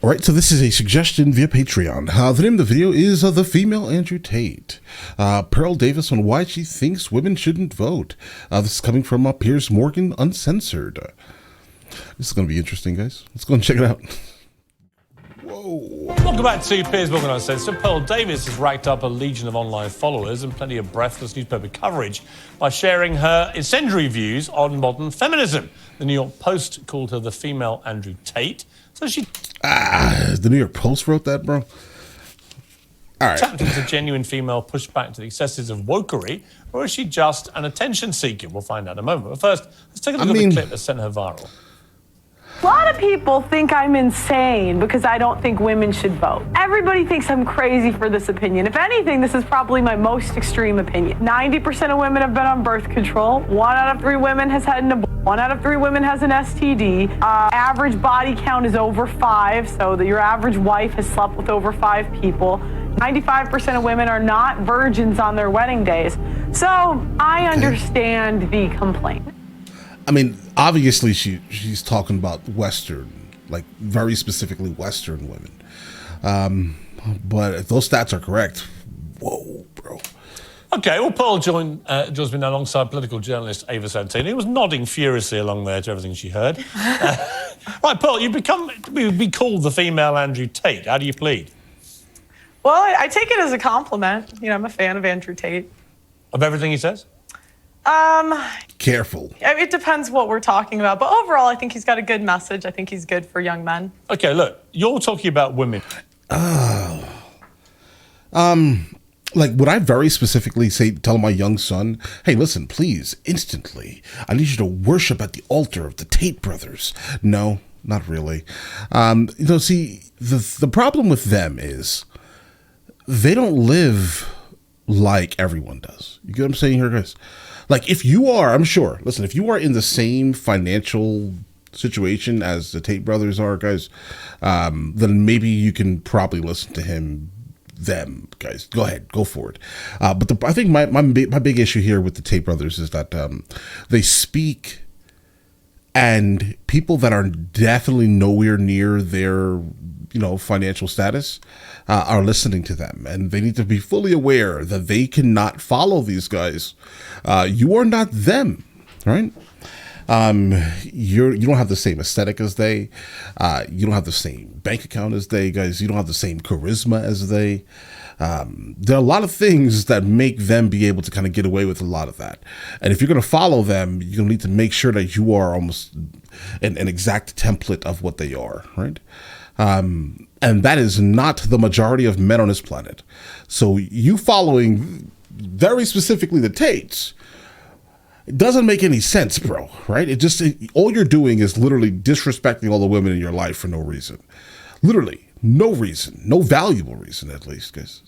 All right, so this is a suggestion via Patreon. The name of the video is The Female Andrew Tate. Pearl Davis on why she thinks women shouldn't vote. This is coming from Piers Morgan Uncensored. This is going to be interesting, guys. Let's go and check it out. Whoa. Welcome back to Piers Morgan Uncensored. Pearl Davis has racked up a legion of online followers and plenty of breathless newspaper coverage by sharing her incendiary views on modern feminism. The New York Post called her the female Andrew Tate. So she... the New York Post wrote that, bro? All right. Tapped into genuine female pushback to the excesses of wokery, or is she just an attention seeker? We'll find out in a moment. But first, let's take a look at the clip that sent her viral. A lot of people think I'm insane because I don't think women should vote. Everybody thinks I'm crazy for this opinion. If anything, this is probably my most extreme opinion. 90% of women have been on birth control. 1 out of 3 women has had an abortion. 1 out of 3 women has an STD. Average body count is over 5, so that your average wife has slept with over 5 people. 95% of women are not virgins on their wedding days. So I understand the complaint. I mean, obviously she's talking about Western, like very specifically Western women. But if those stats are correct, whoa, bro. Okay, well, Pearl joins me now alongside political journalist Ava Santini, who was nodding furiously along there to everything she heard. Right, Pearl, you've been called the female Andrew Tate. How do you plead? Well, I take it as a compliment. You know, I'm a fan of Andrew Tate. Of everything he says? Careful. It depends what we're talking about. But overall, I think he's got a good message. I think he's good for young men. Okay, look, you're talking about women. Like, would I very specifically tell my young son, hey, listen, please, instantly, I need you to worship at the altar of the Tate brothers? No, not really. See, the problem with them is they don't live like everyone does. You get what I'm saying here, guys? Like, if you are, I'm sure, listen, if you are in the same financial situation as the Tate brothers are, guys, then maybe you can probably listen to them, guys. Go ahead, go for it. But I think my big issue here with the Tate brothers is that they speak, and people that are definitely nowhere near their financial status are listening to them, and they need to be fully aware that they cannot follow these guys. You are not them, right? You don't have the same aesthetic as they. You don't have the same bank account as they, guys. You don't have the same charisma as they. There are a lot of things that make them be able to kind of get away with a lot of that. And if you're going to follow them, you're going to need to make sure that you are almost an exact template of what they are, right? And that is not the majority of men on this planet. So you following very specifically the Tates, it doesn't make any sense, bro, right? All you're doing is literally disrespecting all the women in your life for no reason. Literally, no reason, no valuable reason, at least, guys.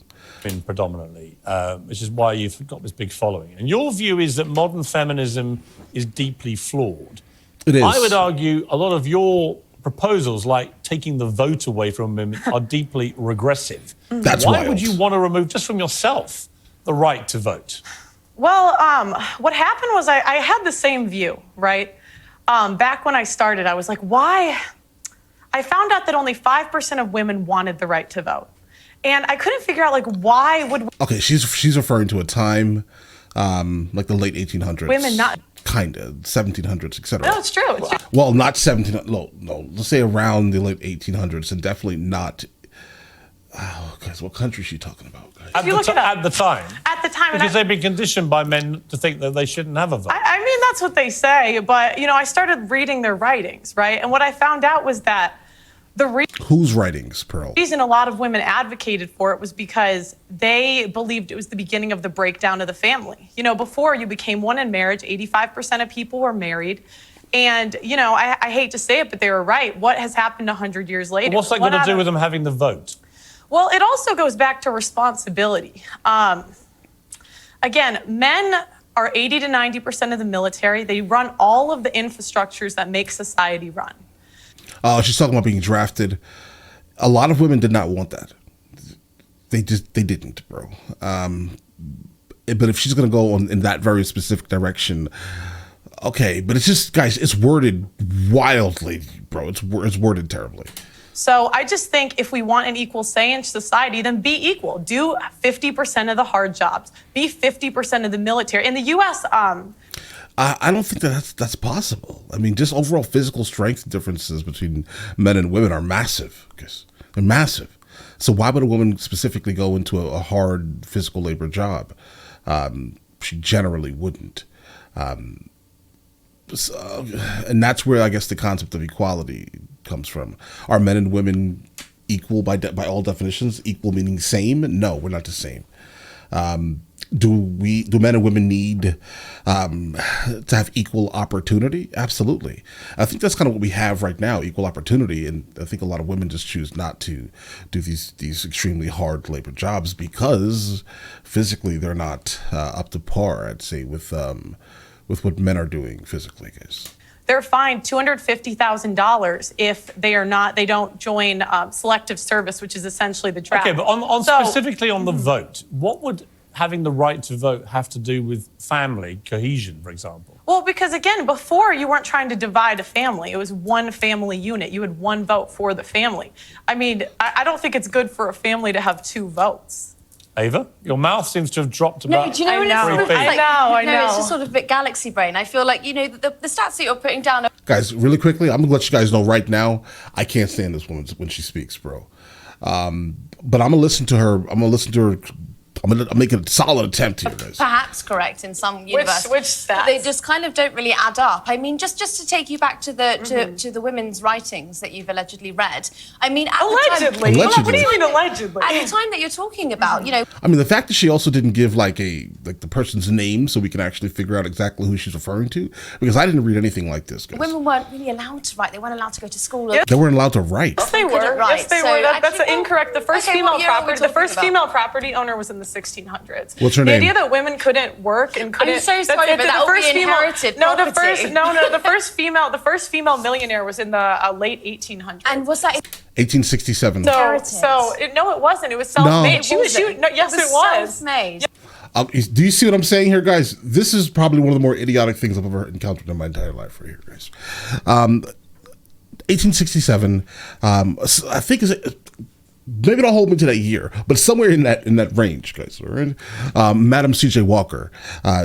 Predominantly, which is why you've got this big following. And your view is that modern feminism is deeply flawed. It is. I would argue a lot of your proposals, like taking the vote away from women, are deeply regressive. That's why wild. would you want to remove, just from yourself, the right to vote? Well, what happened was I had the same view, right? Back when I started, I was like, why? I found out that only 5% of women wanted the right to vote. And I couldn't figure out, like, why would... Okay, she's referring to a time, like the late 1800s. Women not... Kind of, 1700s, etc. No, it's true. It's true. Well, not 17... No, let's say around the late 1800s, and definitely not... Oh, guys, what country is she talking about, guys? At the time. At the time. Because they've been conditioned by men to think that they shouldn't have a vote. I mean, that's what they say. But, I started reading their writings, right? And what I found out was that whose writings, Pearl? The reason a lot of women advocated for it was because they believed it was the beginning of the breakdown of the family. Before you became one in marriage, 85% of people were married. And, I hate to say it, but they were right. What has happened 100 years later? What's that got to do with them having the vote? Well, it also goes back to responsibility. Again, men are 80 to 90% of the military. They run all of the infrastructures that make society run. She's talking about being drafted. A lot of women did not want that. They didn't, bro. But if she's going to go in that very specific direction, okay. But it's just, guys, it's worded wildly, bro. It's worded terribly. So I just think if we want an equal say in society, then be equal. Do 50% of the hard jobs. Be 50% of the military. In the U.S., I don't think that's possible. I mean, just overall physical strength differences between men and women are massive. They're massive. So why would a woman specifically go into a hard physical labor job? She generally wouldn't. And that's where I guess the concept of equality comes from. Are men and women equal by all definitions? Equal meaning same? No, we're not the same. Do men and women need to have equal opportunity? Absolutely. I think that's kind of what we have right now, equal opportunity. And I think a lot of women just choose not to do these extremely hard labor jobs because physically they're not up to par, I'd say, with what men are doing physically, guys. they're fined $250,000 if they don't join selective service, which is essentially the draft. Okay, but specifically on the vote, what would having the right to vote have to do with family cohesion, for example? Well, because again, before you weren't trying to divide a family. It was one family unit. You had one vote for the family. I mean, I don't think it's good for a family to have two votes. Ava, your mouth seems to have dropped about. No, do you know what it's sort of like? I know. It's just sort of a bit galaxy brain. I feel like, the stats that you're putting down. Guys, really quickly, I'm gonna let you guys know right now, I can't stand this woman when she speaks, bro. But I'm gonna listen to her. I'm making a solid attempt here, guys. Perhaps correct in some universe. Which stats? They just kind of don't really add up. I mean, just to take you back to the to the women's writings that you've allegedly read. I mean, allegedly. Allegedly. What do you mean allegedly? At the time that you're talking about, I mean, the fact that she also didn't give like the person's name so we can actually figure out exactly who she's referring to, because I didn't read anything like this, guys. women weren't really allowed to write. They weren't allowed to go to school. They weren't allowed to write. Yes, they were. Right. Yes, they So were. That's actually, incorrect. The first okay, female what year are we property. The first talking female property owner was in the 1600s. What's her The name? idea that women couldn't work and couldn't. I'm so sorry, but that will be inherited property. The first female millionaire was in the late 1800s. And was that 1867. No, it wasn't. It was self-made. No. Yes, it was. self-made. Do you see what I'm saying here, guys? This is probably one of the more idiotic things I've ever encountered in my entire life right here, guys. 1867, I think is maybe don't hold me to that year, but somewhere in that range, guys. All right? Madam C.J. Walker,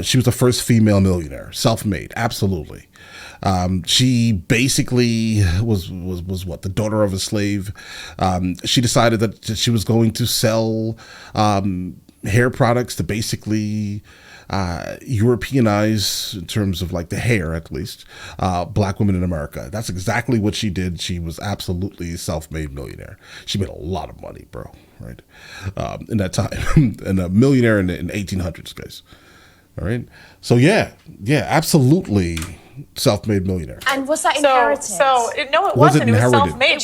she was the first female millionaire, self-made, absolutely. She basically was what, the daughter of a slave. She decided that she was going to sell hair products to basically Europeanize, in terms of like the hair, at least, black women in America. That's exactly what she did. She was absolutely a self-made millionaire. She made a lot of money, bro, right? In that time, and a millionaire in the 1800s, guys. All right. So yeah, absolutely. Self-made millionaire. And was that inherited? No, it wasn't. It was inherited? self-made.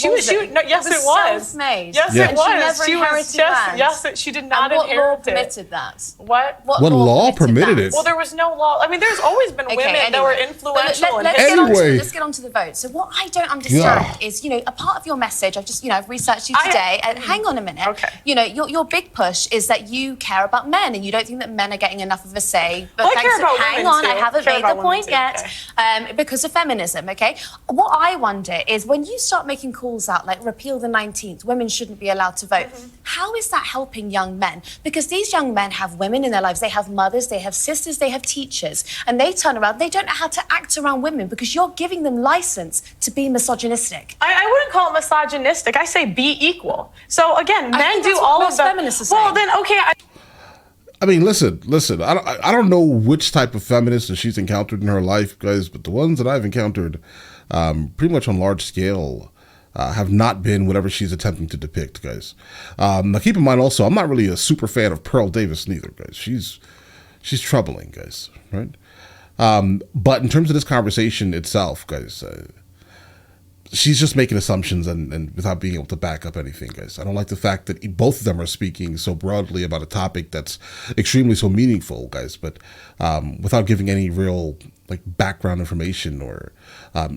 Yes, it was. Yes, Self-made. it And was. she never She was inherited just land. yes. She did not And what law inherit it. permitted that? What? What law permitted that? it? Well, there was no law. I mean, there's always been women that were influential. Let's Anyway. let's get on to the vote. So what I don't understand is, a part of your message, I've researched you today, and hang on a minute. Okay. Your big push is that you care about men, and you don't think that men are getting enough of a say. But Well, I care about hang women on, too. I haven't Care made about the women point too, yet, because of feminism, okay? What I wonder is when you start making calls out like repeal the 19th, women shouldn't be allowed to vote, how is that helping young men? Because these young men have women in their lives, they have mothers, they have sisters, they have teachers, and they turn around, they don't know how to act around women because you're giving them license to be misogynistic. I wouldn't call it misogynistic. I say be equal. So again, men do all of the feminists are well, saying. then okay. I mean, listen. I don't know which type of feminist that she's encountered in her life, guys, but the ones that I've encountered, pretty much on large scale, have not been whatever she's attempting to depict, guys. Now, keep in mind also, I'm not really a super fan of Pearl Davis neither, guys. She's troubling, guys, right? But in terms of this conversation itself, guys, she's just making assumptions and without being able to back up anything, guys. I don't like the fact that both of them are speaking so broadly about a topic that's extremely so meaningful, guys, but without giving any real like background information or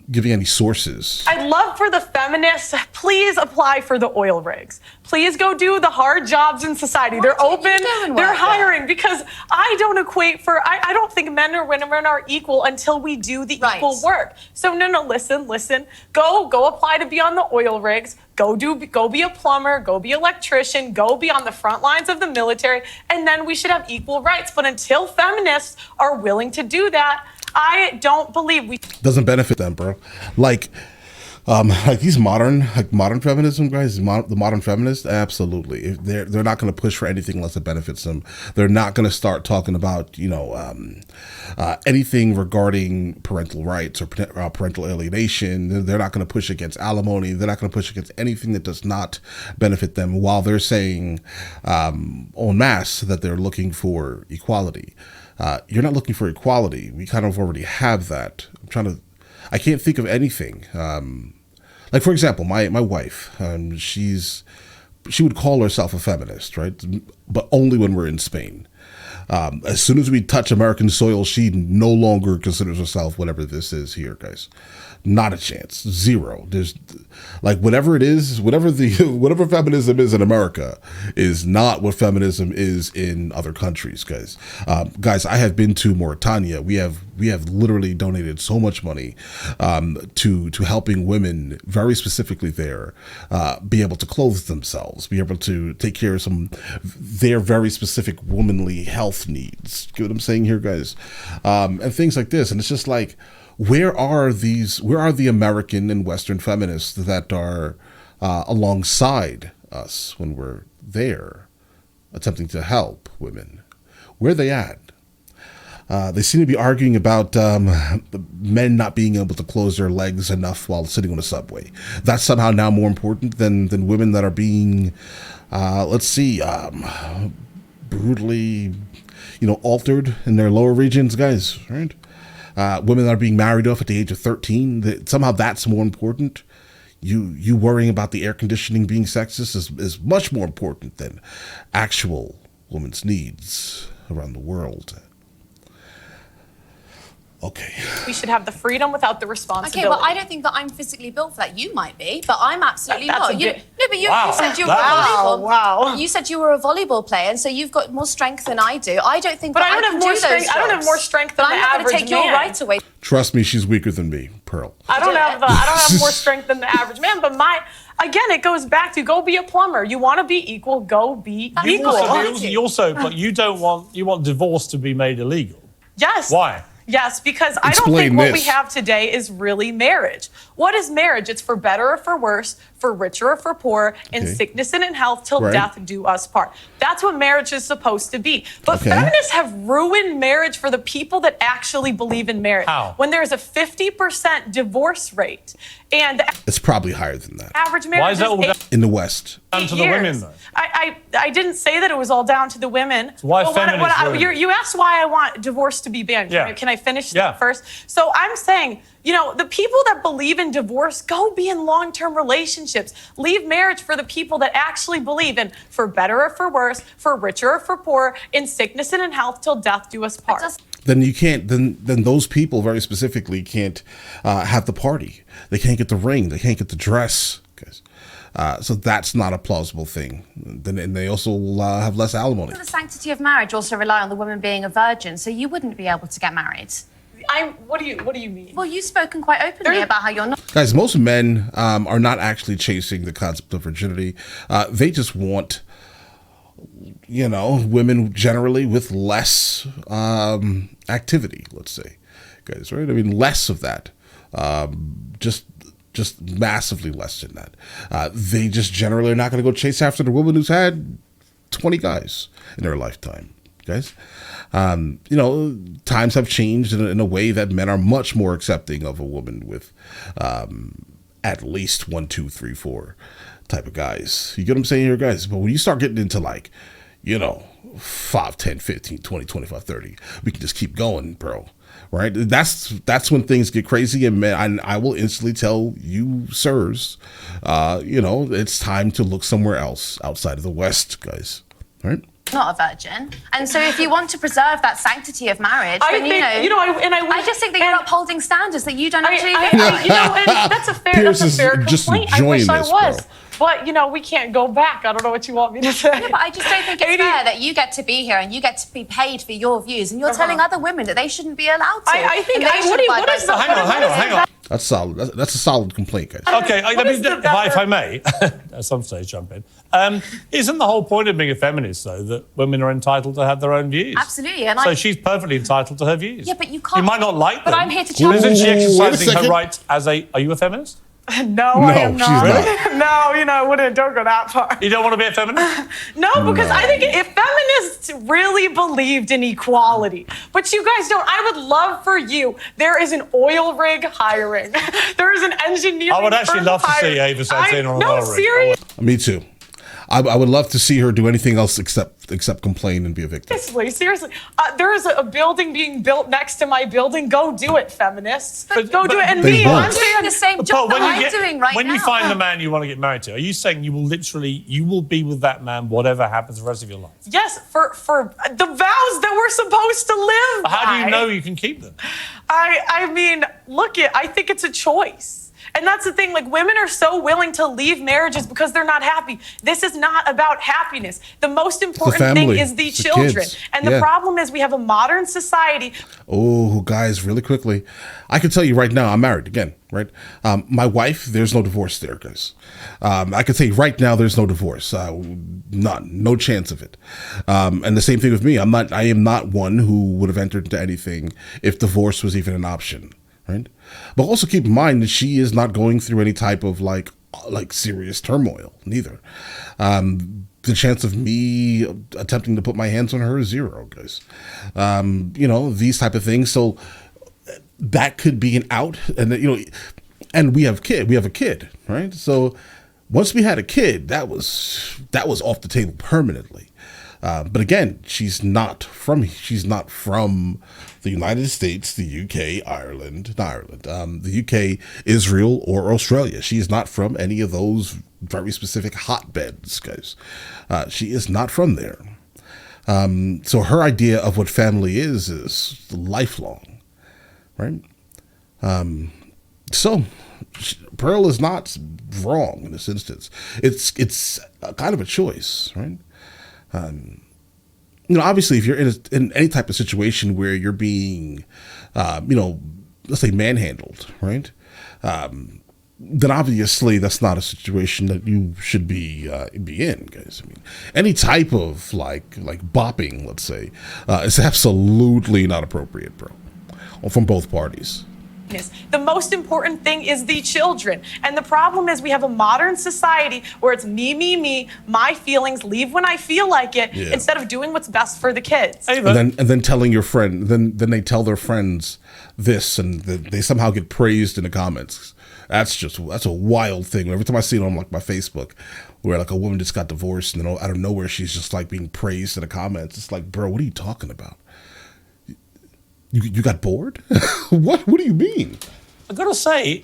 giving any sources. I'd love for the feminists, please apply for the oil rigs. Please go do the hard jobs in society. They're open, they're hiring, because I don't I don't think men or women are equal until we do the equal work. So no, listen. Go apply to be on the oil rigs. Go be a plumber, go be an electrician, go be on the front lines of the military, and then we should have equal rights. But until feminists are willing to do that, I don't believe we doesn't benefit them, bro. Like these modern feminism guys, the modern feminists, absolutely. They're not going to push for anything unless it benefits them. They're not going to start talking about anything regarding parental rights or parental alienation. They're not going to push against alimony. They're not going to push against anything that does not benefit them. While they're saying en masse that they're looking for equality. You're not looking for equality. We kind of already have that. I can't think of anything. Like, for example, my wife, she would call herself a feminist, right? But only when we're in Spain. As soon as we touch American soil, she no longer considers herself whatever this is here, guys. Not a chance. Zero. There's like whatever it is, whatever feminism is in America is not what feminism is in other countries, guys. Guys, I have been to Mauritania. We have literally donated so much money to helping women, very specifically there, be able to clothe themselves, be able to take care of some their very specific womanly health needs. Get what I'm saying here, guys? And things like this. And it's just like, where are the American and Western feminists that are alongside us when we're there attempting to help women? Where are they at? They seem to be arguing about men not being able to close their legs enough while sitting on a subway. That's somehow now more important than women that are being, brutally, altered in their lower regions, guys, right? Women that are being married off at the age of 13, somehow that's more important. You worrying about the air conditioning being sexist is much more important than actual women's needs around the world. Okay. We should have the freedom without the responsibility. Okay, well, I don't think that I'm physically built for that. You might be, but I'm absolutely not. You said you were a volleyball. Wow. You said you were a volleyball player, and so you've got more strength than I do. I don't think but that I don't have more strength. I don't have more strength than the average man. I'm not going to take your right away. Trust me, she's weaker than me, Pearl. I don't have more strength than the average man, but again, it goes back to go be a plumber. You want to be equal, go be equal. But you want divorce to be made illegal. Yes. Why? Yes, because I don't think what we have today is really marriage. What is marriage? It's for better or for worse, for richer or for poor, in sickness and in health, till death do us part. That's what marriage is supposed to be. But feminists have ruined marriage for the people that actually believe in marriage. How? When there's a 50% divorce rate. And it's probably higher than that. Average marriage Why is that all in the West? Down to the women, though. I didn't say that it was all down to the women. So why feminists? You asked why I want divorce to be banned. Yeah. Can I finish that first? So I'm saying, the people that believe in divorce, go be in long-term relationships. Leave marriage for the people that actually believe in for better or for worse, for richer or for poor, in sickness and in health, till death do us part. Then you can't. Then those people very specifically can't have the party. They can't get the ring. They can't get the dress. So that's not a plausible thing. Then they also will have less alimony. The sanctity of marriage also rely on the woman being a virgin, so you wouldn't be able to get married. What do you mean? Well, you've spoken quite openly about how you're not. Guys, most men are not actually chasing the concept of virginity. They just want, women generally with less activity, let's say, guys, right? I mean, less of that. Just massively less than that. They just generally are not going to go chase after the woman who's had 20 guys in her lifetime, guys. Times have changed in a way that men are much more accepting of a woman with at least 1, 2, 3, 4 type of guys. You get what I'm saying here, guys? But when you start getting into 5, 10, 15, 20, 25, 30, we can just keep going, bro. Right? That's when things get crazy, and man, I will instantly tell you, sirs, it's time to look somewhere else outside of the West, guys. Right? not a virgin. And so if you want to preserve that sanctity of marriage, I then, think, I just think that you're upholding standards that you don't actually live by. And that's a fair, Pierce that's a fair is just complaint. I enjoying wish I this, was. bro. But, we can't go back. I don't know what you want me to say. Yeah, but I just don't think it's fair that you get to be here and you get to be paid for your views, and you're telling other women that they shouldn't be allowed to. I think, and they should abide by some- Hang on. That's solid. That's a solid complaint, guys. Okay, if I may, at some stage jump in. Isn't the whole point of being a feminist, though, that women are entitled to have their own views? Absolutely. And so she's perfectly entitled to her views. Yeah, but you can't. You might not like them. But I'm here to challenge. Isn't she Wait a exercising her second. rights as a... Are you a feminist? No, I am she's not. not. No, I wouldn't. Don't go that far. You don't want to be a feminist? No, because I think if feminists really believed in equality, but you guys don't, I would love for you. There is an oil rig hiring. There is an engineering I would actually firm love to see hiring. Ava Santana on an No, oil rig. seriously. Me too. I would love to see her do anything else except complain and be a victim. Seriously. There is a building being built next to my building. Go do it, feminists. Go do it. And They me, won't. I'm saying the same But job Paul, that I'm doing right now. when you find the man you want to get married to, are you saying you will be with that man whatever happens the rest of your life? yes, for the vows that we're supposed to live How do you by. know you can keep them? I mean, I think it's a choice. And that's the thing, women are so willing to leave marriages because they're not happy. This is not about happiness. The most important thing family. is the It's the children. kids. And the Yeah. problem is we have a modern society. Oh, guys, really quickly. I can tell you right now, I'm married again, right? My wife, there's no divorce there, guys. I can tell you right now, there's no divorce. None. No chance of it. And the same thing with me. I am not one who would have entered into anything if divorce was even an option, right? But also keep in mind that she is not going through any type of like serious turmoil, neither. The chance of me attempting to put my hands on her is zero, guys. These type of things. So that could be an out, and and we have a kid, right? So once we had a kid, that was off the table permanently. But again, she's not from the United States, the UK, the UK, Israel, or Australia. She is not from any of those very specific hotbeds, guys. She is not from there. So her idea of what family is lifelong, right? So Pearl is not wrong in this instance. It's kind of a choice, right? Obviously, if you're in any type of situation where you're being, let's say manhandled, right? Then obviously that's not a situation that you should be in, guys. I mean, any type of like bopping, let's say, is absolutely not appropriate, bro, from both parties. The most important thing is the children. And the problem is we have a modern society where it's me, my feelings, leave when I feel like it, instead of doing what's best for the kids. And then telling your friend, then they tell their friends this, and they somehow get praised in the comments. That's a wild thing. Every time I see it on my Facebook, where a woman just got divorced, and then out of nowhere she's just being praised in the comments. It's like, bro, what are you talking about? You got bored? What do you mean? I've got to say,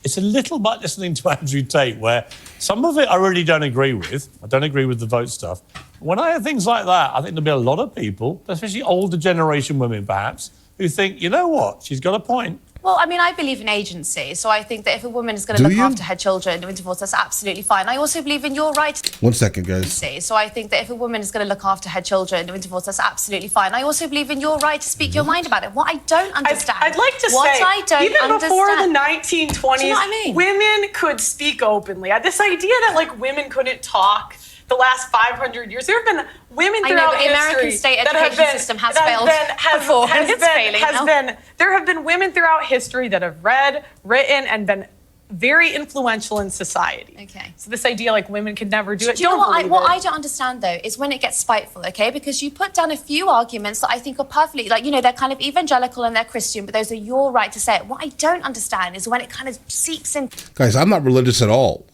it's a little like listening to Andrew Tate, where some of it I really don't agree with. I don't agree with the vote stuff. When I hear things like that, I think there'll be a lot of people, especially older generation women perhaps, who think, you know what, she's got a point. Well, I mean, I believe in agency, so I think that if a woman is going to Do look you? after her children in divorce, that's absolutely fine. I also believe in your right to 1 second, guys. agency, so I think that if a woman is going to look after her children in divorce, that's absolutely fine. I also believe in your right to speak your mind about it. What I don't understand, I'd like to what say, I don't even before the understand- 1920s, Do you know what I mean? women could speak openly. This idea that women couldn't talk the last 500 years, there have been women I know, throughout but the American history state that have education been- system has that failed before, and it's failing now. There have been women throughout history that have read, written, and been very influential in society. Okay. So this idea women could never do it. Do you know don't what believe what it. I don't understand, though, is when it gets spiteful, okay? Because you put down a few arguments that I think are perfectly, they're kind of evangelical and they're Christian, but those are your right to say it. What I don't understand is when it kind of seeps in. Guys, I'm not religious at all.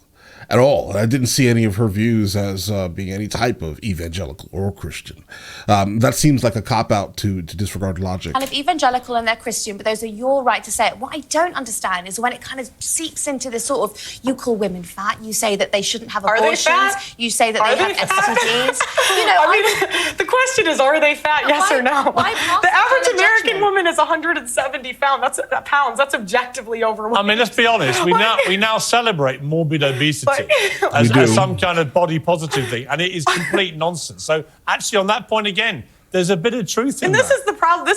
at all. I didn't see any of her views as being any type of evangelical or Christian. That seems like a cop-out to disregard logic. And if evangelical and they're Christian, but those are your right to say it. What I don't understand is when it kind of seeps into this sort of, you call women fat, you say that they shouldn't have abortions, you say that they have STDs. You know, I mean, the question is, are they fat? Yes or no? The average American woman is 170 pounds. That's objectively overweight. I mean, let's be honest. We now celebrate morbid obesity as some kind of body positive thing, and it is complete nonsense. So actually, on that point again, there's a bit of truth in and that. This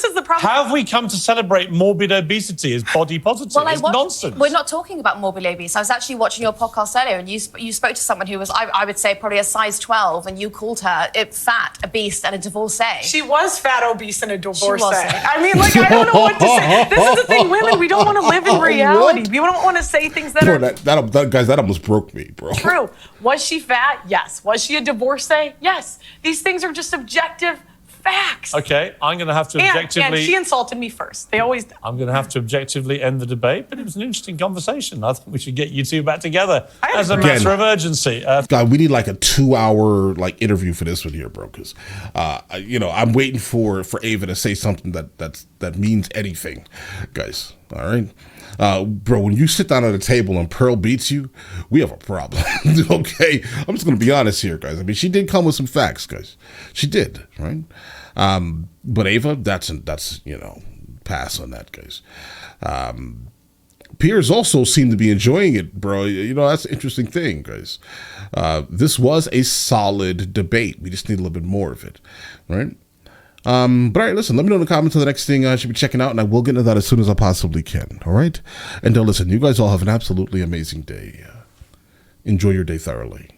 is the problem. How have we come to celebrate morbid obesity as body positive? Well, it's nonsense. We're not talking about morbid obese. I was actually watching your podcast earlier, and you spoke to someone who was, I would say, probably a size 12, and you called her fat, obese, and a divorcee. She was fat, obese, and a divorcee. I mean, like, I don't know what to say. This is the thing, women, we don't want to live in reality. We don't want to say things that bro, are... guys, that almost broke me, bro. True. Was she fat? Yes. Was she a divorcee? Yes. These things are just objective facts. Okay, I'm going to have to objectively... And she insulted me first. They always do. I'm going to have to objectively end the debate, but it was an interesting conversation. I think we should get you two back together as a matter of urgency. God, we need like a 2-hour like interview for this one here, bro, because, I'm waiting for Ava to say something that means anything, guys, all right? Bro, when you sit down at a table and Pearl beats you, we have a problem. Okay, I'm just gonna be honest here, guys. I mean, she did come with some facts, guys. She did, right? But Ava, that's pass on that, guys. Piers also seemed to be enjoying it, bro. That's an interesting thing, guys. This was a solid debate. We just need a little bit more of it, right? But all right, listen, let me know in the comments of the next thing I should be checking out, and I will get into that as soon as I possibly can, all right? And listen, you guys all have an absolutely amazing day. Enjoy your day thoroughly.